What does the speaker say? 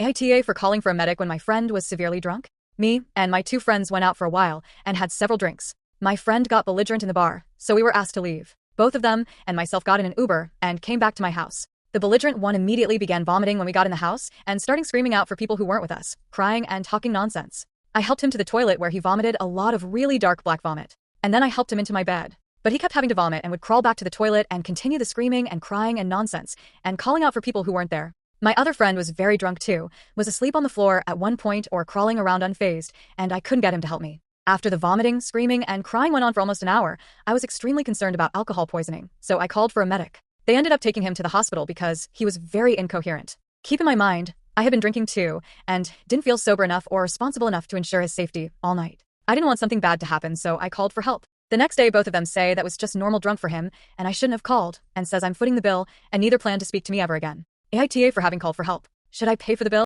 AITA for calling for a medic when my friend was severely drunk. Me and my two friends went out for a while and had several drinks. My friend got belligerent in the bar, so we were asked to leave. Both of them and myself got in an Uber and came back to my house. The belligerent one immediately began vomiting when we got in the house and starting screaming out for people who weren't with us, crying and talking nonsense. I helped him to the toilet where he vomited a lot of really dark black vomit. And then I helped him into my bed. But he kept having to vomit and would crawl back to the toilet and continue the screaming and crying and nonsense and calling out for people who weren't there. My other friend was very drunk too, was asleep on the floor at one point or crawling around unfazed, and I couldn't get him to help me. After the vomiting, screaming, and crying went on for almost an hour, I was extremely concerned about alcohol poisoning, so I called for a medic. They ended up taking him to the hospital because he was very incoherent. Keep in my mind, I had been drinking too, and didn't feel sober enough or responsible enough to ensure his safety all night. I didn't want something bad to happen, so I called for help. The next day, both of them say that was just normal drunk for him, and I shouldn't have called, and says I'm footing the bill, and neither plan to speak to me ever again. AITA for having called for help. Should I pay for the bill?